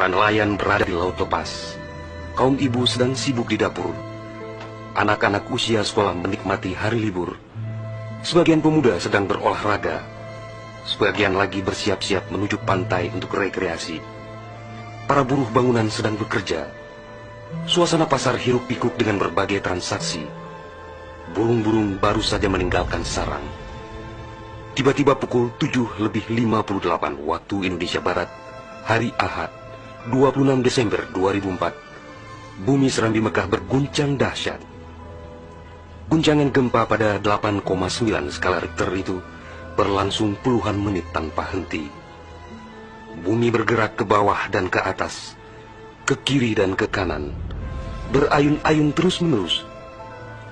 Para nelayan berada di laut lepas. Kaum ibu sedang sibuk di dapur. Anak-anak usia sekolah menikmati hari libur. Sebagian pemuda sedang berolahraga. Sebagian lagi bersiap-siap menuju pantai untuk rekreasi. Para buruh bangunan sedang bekerja. Suasana pasar hiruk-pikuk dengan berbagai transaksi. Burung-burung baru saja meninggalkan sarang. Tiba-tiba pukul 7:58 waktu Indonesia Barat, hari Ahad, 26 Desember 2004, bumi Serambi Mekah berguncang dahsyat. Guncangan gempa pada 8,9 skala Richter itu berlangsung puluhan menit tanpa henti. Bumi bergerak ke bawah dan ke atas, ke kiri dan ke kanan, berayun-ayun terus-menerus.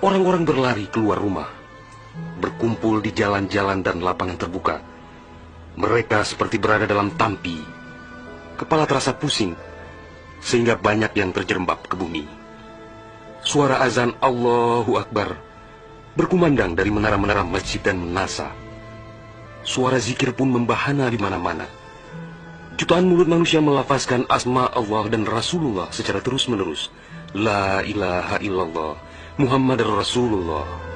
Orang-orang berlari keluar rumah, berkumpul di jalan-jalan dan lapangan terbuka. Mereka seperti berada dalam tampi. Kepala terasa pusing, sehingga banyak yang terjerembab ke bumi. Suara azan Allahu Akbar berkumandang dari menara-menara masjid dan menasa. Suara zikir pun membahana di mana-mana. Jutaan mulut manusia melafazkan asma Allah dan Rasulullah secara terus-menerus. La ilaha illallah, Muhammad Rasulullah.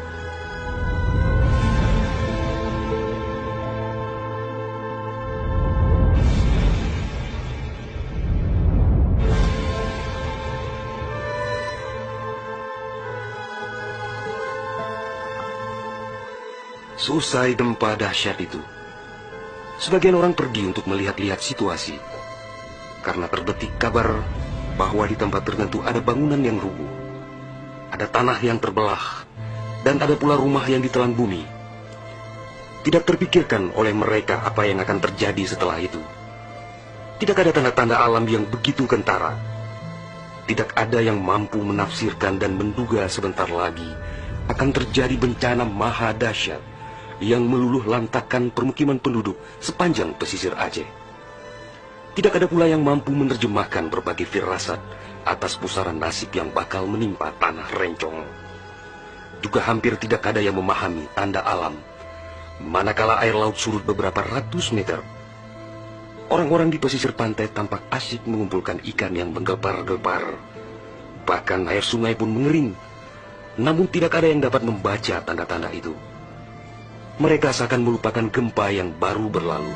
Seusai gempa dahsyat itu, sebagian orang pergi untuk melihat-lihat situasi, karena terbetik kabar bahwa di tempat tertentu ada bangunan yang rubuh, ada tanah yang terbelah, dan ada pula rumah yang ditelan bumi. Tidak terpikirkan oleh mereka apa yang akan terjadi setelah itu. Tidak ada tanda-tanda alam yang begitu kentara. Tidak ada yang mampu menafsirkan dan menduga sebentar lagi akan terjadi bencana maha dahsyat yang meluluh lantakkan permukiman penduduk sepanjang pesisir Aceh. Tidak ada pula yang mampu menerjemahkan berbagai firasat atas pusaran nasib yang bakal menimpa tanah rencong. Juga hampir tidak ada yang memahami tanda alam, manakala air laut surut beberapa ratus meter. Orang-orang di pesisir pantai tampak asyik mengumpulkan ikan yang menggelepar-gelepar. Bahkan air sungai pun mengering. Namun tidak ada yang dapat membaca tanda-tanda itu. Mereka seakan melupakan gempa yang baru berlalu.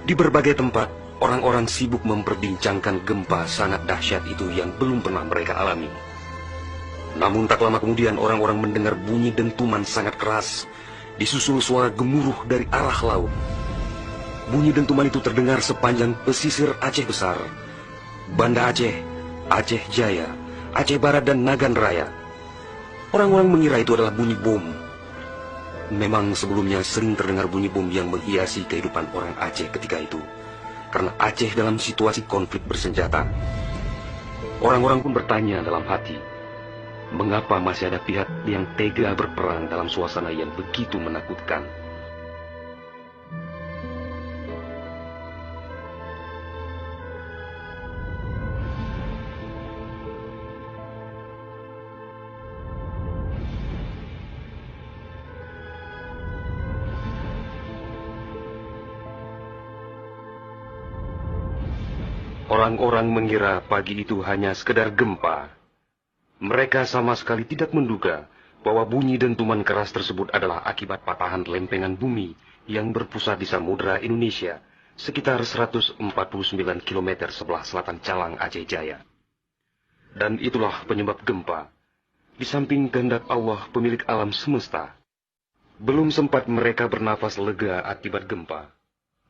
Di berbagai tempat, orang-orang sibuk memperbincangkan gempa sangat dahsyat itu yang belum pernah mereka alami. Namun tak lama kemudian orang-orang mendengar bunyi dentuman sangat keras, disusul suara gemuruh dari arah laut. Bunyi dentuman itu terdengar sepanjang pesisir Aceh Besar, Banda Aceh, Aceh Jaya, Aceh Barat dan Nagan Raya. Orang-orang mengira itu adalah bunyi bom. Memang sebelumnya sering terdengar bunyi bom yang menghiasi kehidupan orang Aceh ketika itu, karena Aceh dalam situasi konflik bersenjata. Orang-orang pun bertanya dalam hati, mengapa masih ada pihak yang tega berperang dalam suasana yang begitu menakutkan? Orang-orang mengira pagi itu hanya sekedar gempa. Mereka sama sekali tidak menduga bahwa bunyi dentuman keras tersebut adalah akibat patahan lempengan bumi yang berpusat di Samudra Indonesia, sekitar 149 km sebelah selatan Calang Aceh Jaya. Dan itulah penyebab gempa. Di samping kehendak Allah pemilik alam semesta, belum sempat mereka bernafas lega akibat gempa.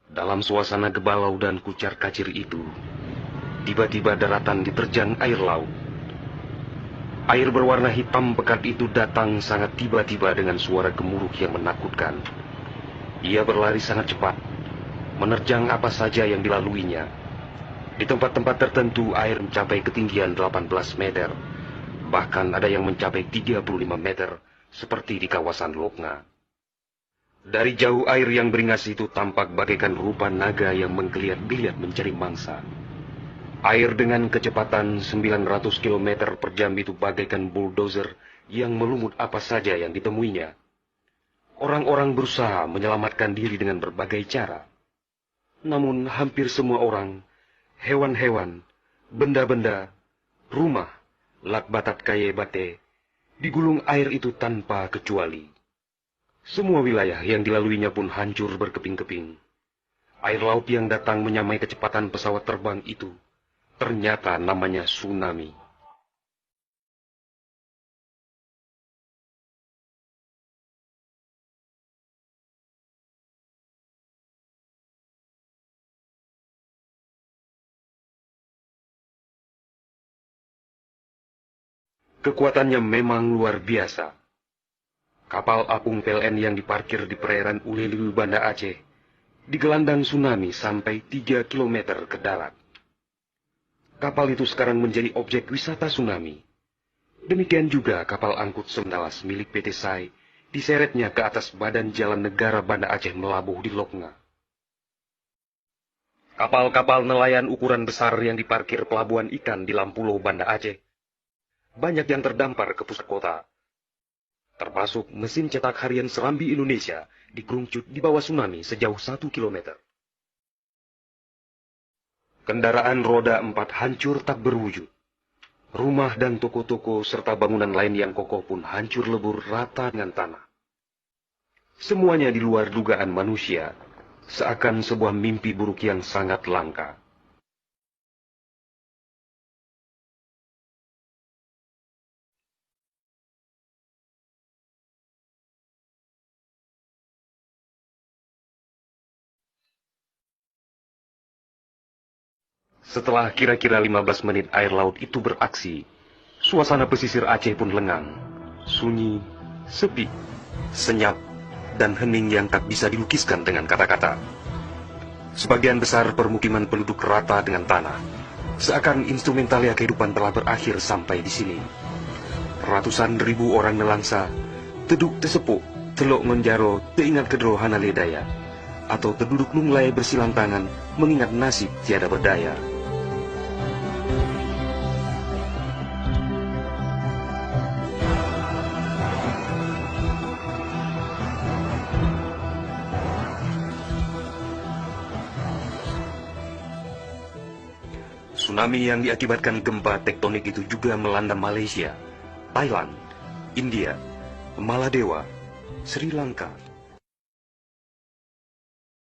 Dalam suasana gebalau dan kucar kacir itu, tiba-tiba daratan diterjang air laut. Air berwarna hitam pekat itu datang sangat tiba-tiba dengan suara gemuruh yang menakutkan. Ia berlari sangat cepat, menerjang apa saja yang dilaluinya. Di tempat-tempat tertentu air mencapai ketinggian 18 meter. Bahkan ada yang mencapai 35 meter, seperti di kawasan Lokna. Dari jauh air yang beringas itu tampak bagaikan rupa naga yang menggeliat-geliat mencari mangsa. Air dengan kecepatan 900 km per jam itu bagaikan bulldozer yang melumut apa saja yang ditemuinya. Orang-orang berusaha menyelamatkan diri dengan berbagai cara. Namun hampir semua orang, hewan-hewan, benda-benda, rumah, lakbatat kaye bate, digulung air itu tanpa kecuali. Semua wilayah yang dilaluinya pun hancur berkeping-keping. Air laut yang datang menyamai kecepatan pesawat terbang itu, ternyata namanya tsunami. Kekuatannya memang luar biasa. Kapal apung PLN yang diparkir di perairan Uleliu, Banda Aceh, digelandang tsunami sampai 3 km ke darat. Kapal itu sekarang menjadi objek wisata tsunami. Demikian juga kapal angkut Semdalas milik PT SAI diseretnya ke atas badan jalan negara Banda Aceh melabuh di Loknga. Kapal-kapal nelayan ukuran besar yang diparkir pelabuhan ikan di Lampulo, Banda Aceh, banyak yang terdampar ke pusat kota. Termasuk mesin cetak harian Serambi Indonesia digerungcut di bawah tsunami sejauh 1 km. Kendaraan roda 4 hancur tak berwujud. Rumah dan toko-toko serta bangunan lain yang kokoh pun hancur lebur rata dengan tanah. Semuanya di luar dugaan manusia, seakan sebuah mimpi buruk yang sangat langka. Setelah kira-kira 15 menit air laut itu beraksi, suasana pesisir Aceh pun lengang, sunyi, sepi, senyap, dan hening yang tak bisa dilukiskan dengan kata-kata. Sebagian besar permukiman penduduk rata dengan tanah, seakan instrumentalia kehidupan telah berakhir sampai di sini. Ratusan ribu orang nelangsa, teduk tesepuk, telok menjaro, teingat kedro hanale daya, atau terduduk lunglai bersilang tangan, mengingat nasib tiada berdaya. Tsunami yang diakibatkan gempa tektonik itu juga melanda Malaysia, Thailand, India, Maladewa, Sri Lanka,